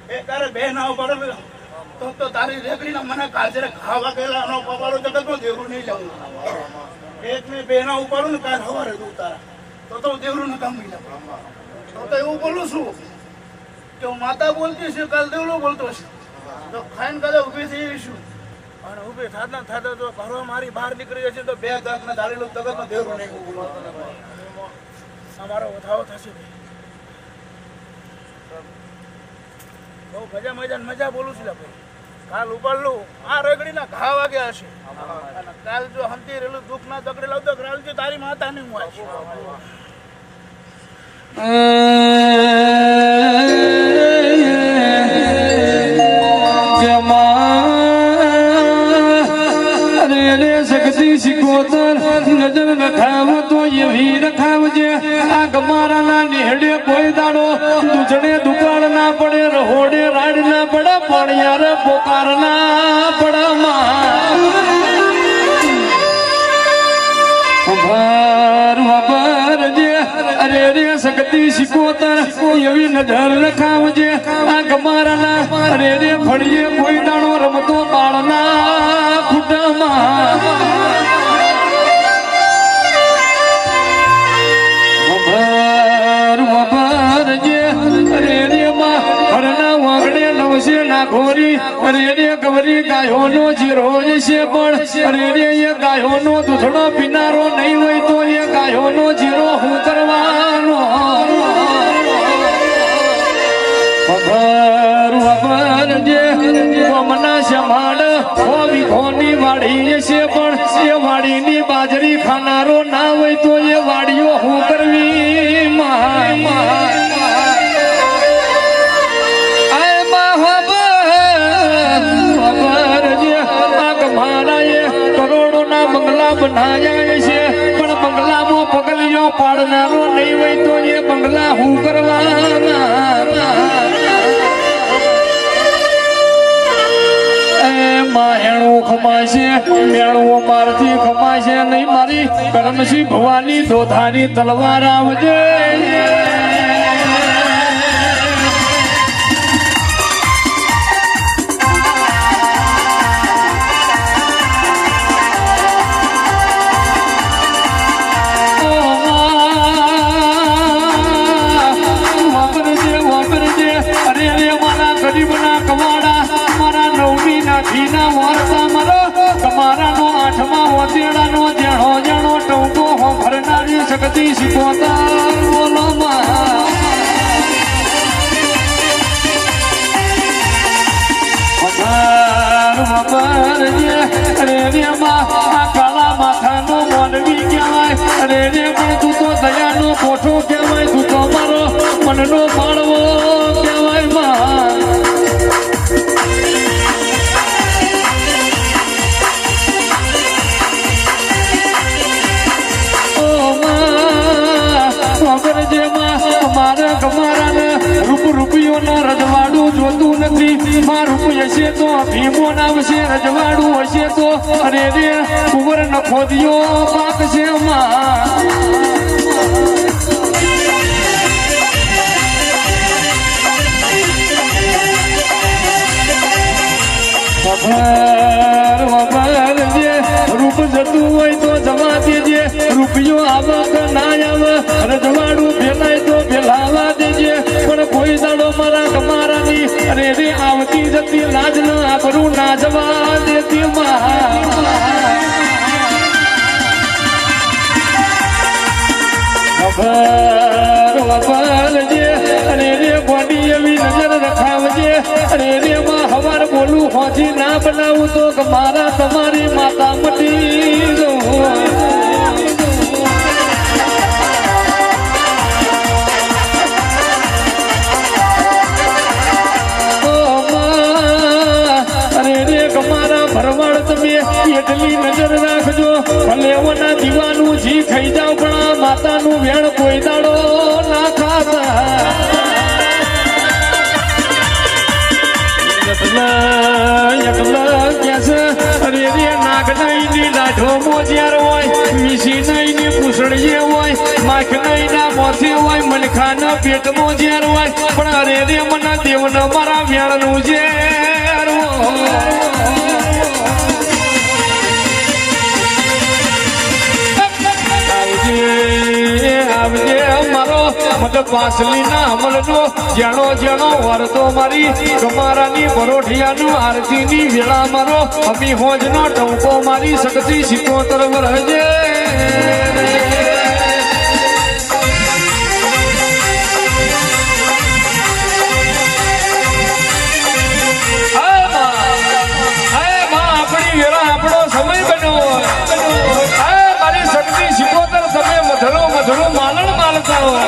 એ તારે બે ના પડે તો તારી રેકડીના મને કાજરે ખાવા ગયેલા નો પવાડો જગતમાં દેવરું નહીં જવું. એક ને બે ના ઉપાડું ને કાલ સવારે જ ઉતારા તો દેવરું ને કામ લઉં. તો એવું બોલું છું કે માતા બોલતી છે કાલ દેવલો બોલતો છે તો ખાઈને કાલે ઊભી થઈ છું અને ઊભી થતા થતા તો ઘરો મારી બહાર નીકળી જશે તો બે ગાંઠ ને ધારેલું જગતમાં દેવરું નહીં અમારો વધાવો થશે. બહુ મજા બોલું છું ભાઈ. કાલ ઉપાડલું આ રેગડીના ઘા વાગ્યા હશે અને કાલ જો હંતી રેલું દુઃખ ના તકડેલા તો કાલ જો તારી માતા ની હું આવી શિકોતર નજર રખાવ તો એવી રખાવજે આ ગમારા ના નેહડે કોઈ દાડો દૂધણે દુકાળ ના પડે રહોડે રાડ ના પડે પણ યાર પોકાર ના પડે ભર જે અરે રે શક્તિ શિકોતર એવી નજર રખાવજે આ ગમારા ના અરે રે ફળીએ કોઈ દાડો રમતો બાળ ના ખુટામાં ગવરી ગાયો નો જીરો છે પણ અરે રે એ ગાયો નો દૂધડો પીનારો નહીં હોય તો એ ગાયો નો જીરો હું કરવાનો મના શમાડ વિખોની વાડી છે પણ એ વાડીની બાજરી ખાનારો ના હોય તો એ વાડીઓ હું કરવી કરોડો ના બંગલા બનાયા છે પણ બંગલામાં પગલીઓ પાડનારો નહીં હોય તો એ બંગલા હું કરવાના માયણું ખમાશે મેણું મારથી ખમાશે નહીં મારી કરમસી ભવાની દોધાની તલવાર આવજે ગરીબના કવાડા મારા નવમી ના ઘીના વારસા મારો તમારા નો આઠમા ઓતેડા નો જેણો જેણો ટોકો હો ભરનારી શક્તિ શિકોતર બોલો કાળા માથાનો મોનવી કહેવાય અરે રે પણ તું તો દયાનો કોઠો કહેવાય તું તો મારો મનનો માળવો કહેવાય રૂપિયોનો રજવાડું જોતું નથી માં રૂપ હશે તો ભીમો નાવશે રજવાડું હશે તો અરે રે કુંવર ન ખોદ્યો પાક છે રૂપ જતું હોય તો જવા દેજે રૂપિયો આવક ના આવે રજવાડું ભેલાય તો ભેલાવા દેજે પણ કોઈ દાડો મારા કમારાની અરે રે આવતી જતી લાજ ના આબરૂ ના જવા દેતી અરે રે બોડી એવી નજર રખાવજે અરે રે માં હવાર બોલું હોજી ના બનાવું તો મારા તમારી માતા મટી ભરવાડ તમે એટલી નજર રાખજો ભલેવના દીવાનું જી ખાઈ જાવ પણ માતાનું વેણ કોઈ દાડો ના ખાતા અરે રે નાગ નહીં દાઢો મોજિયાર હોય મીસી નહીં પૂછડીએ હોય માં વાઈફ નઈના મોથી હોય મનખાના પેટમાં ઝેર હોય પણ અરે રે મને દેવને મારા વેણનું ઝેર આવજે મારો મતલબ વાસલી ના અમલનો જેણો જેણો વરતો મારી કમારાની પરોઠિયાનું આરતીની વેળા મારો અમી હોજનો ટંકો મારી શક્તિ 77 વરજે આપણી વેળા આપણો સમય બન્યો મારી શક્તિ 77 તમે મધરો માલણ માલતા હોય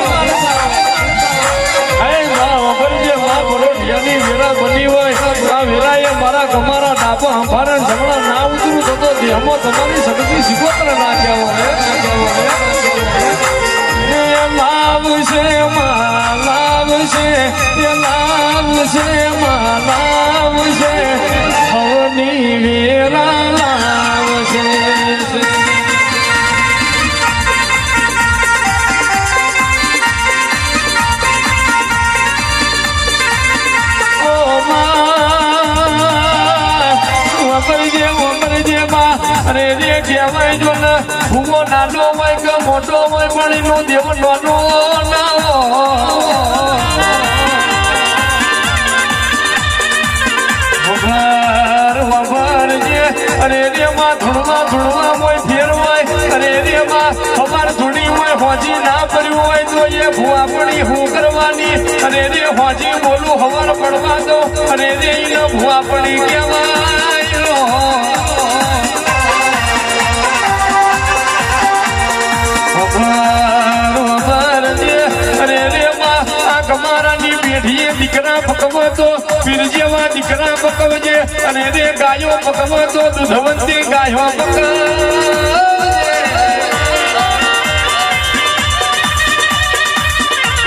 વેરા બની હોય આ વેરાએ મારા કમારા ડાપા હંભારા જમણા ના ઉતરું થતો દેહમાં તમારી શક્તિ 77 નાખ્યા લાવશે લાવશે લાવશે હવની વેરા લાવશે અરે રે કહેવાય જો ને ભૂવો નાનો હોય કે મોટો હોય પણ એનો દેવ નાનો ના વગર જે અરે રે માં ધૂળમાં હોય ફેર હોય અરે રે માં ખબર ધૂણી હોય હોજી ના પડ્યું હોય તો એ ભૂઆપણી હું કરવાની અરે રે હોજી બોલું હવાર પડવા દો અરે રે એને ભૂઆપણી કહેવાય કમારાની પેઢીએ દીકરા પકવો તો પીર જેવા દીકરા પકવજે અને રે ગાયો પકવો તો દૂધવંતી ગાયો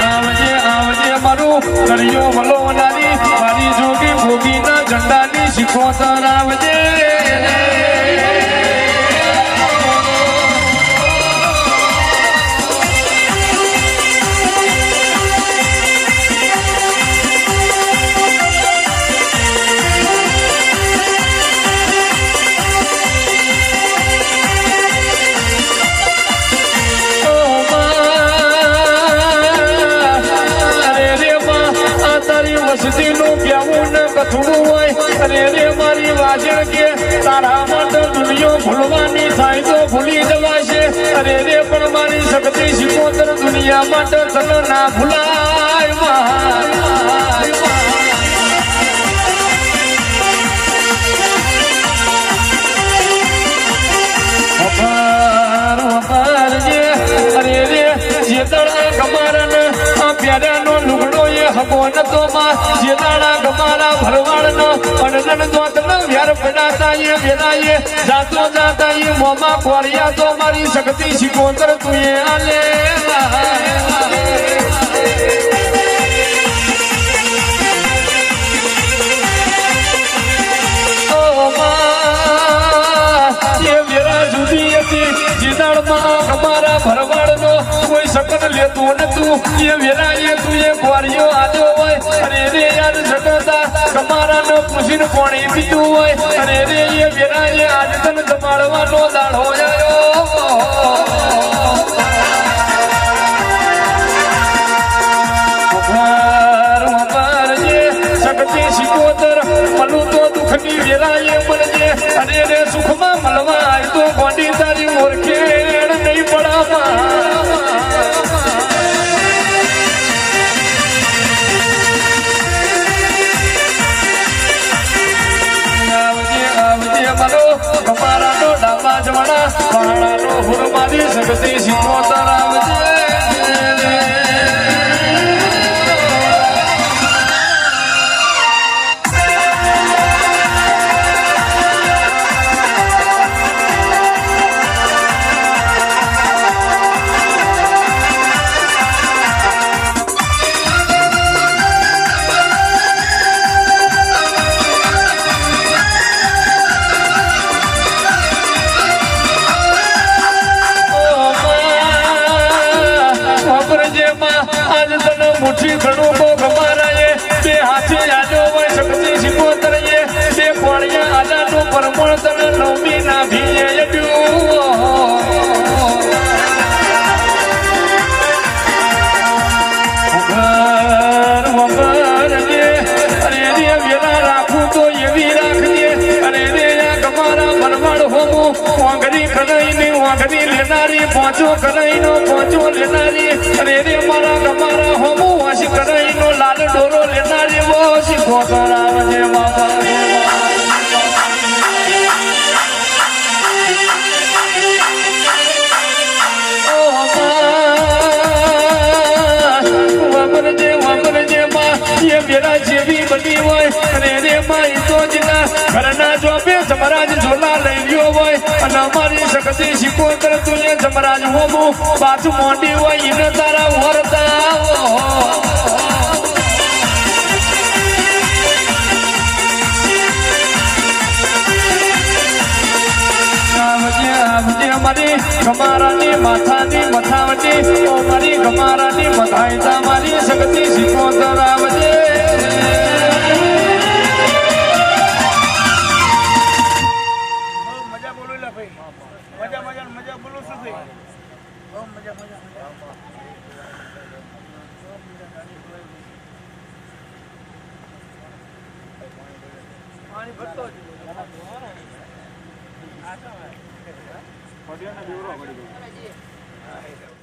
આવજે આવજે મારું કરિયો વલોવનારી મારી જોગી ભોગીના ઝંડાની 77 આવજે વસતીનું પ્યાવું ને કથુડું હોય અને રે મારી વાજણ કે તારા માટે દુનિયા ભૂલવાની થાય તો ભૂલી જવાશે અરે રે પણ મારી શક્તિ 77 દુનિયા માટે તને ના ભૂલાય અરે રે જે તળા કમારાને પ્યારાનો લુગડો એ હબો નતો માં જે દાડા ગમારા ભરવાડનો અનન દોતનો વ્યાર પડાતા એ વેલાએ જાતો જાતા એ મોમાં કોળિયા તો મારી શક્તિ 77 તું એ આલે ઓ માં એ વેરા જુદી હતી જીદાળમાં અમારા ભરવાડનો કોઈ શકન લેતું નતું એ વેરાએ તું એ ગોળિયો આલ્યો હોય અને રે યાર જગતા કમારાને પૂછીને પાણી પીતું હોય અને રે એ વેરાએ આજ તને જમાડવાનો દાડો આવ્યો શક્તિ 77 મલું તો દુઃખની વેરાએ મળજે અને રે સુખમાં મળવા આય તો ગોંડી તારી મોરખેડ નહીં પડામાં કમારાનો ડાબા જવાના પહાડાનો હુરમારી શક્તિ 77 આવજે પરમણ તને નવમી ના ભીએ રાખું તો એવી રાખજે અને તમારા બરવાડ હોમું વાંગરી કરાઈને વાંગરી લેનારી પહોંચો કરાઈનો પહોંચો લેનારી અને રે મારા તમારા હોમું વાસી કરાઈનો લાલ ડોરો લેનારી વાસી ખોતરાવજે બાબા મેરા જેવી બની હોય અને રે માઈ તો જના ઘરના જોબે જમરાજ ઝોલા લઈ ગયો હોય અને અમારી શક્તિ શિકોતર તુને જમરાજ હોમું બાજુ મોંડી હોય એને તારા વરતા મારી ગમારાની માથાની મથાવટી મારી ગમારાની મથાઈતા મારી શક્તિ શિકોતર આવજે મજા બોલો લે ભાઈ મજા બોલો શું ભાઈ મજા પાણી ભરતો જ પડિયો ને બીવરો પડી ગયો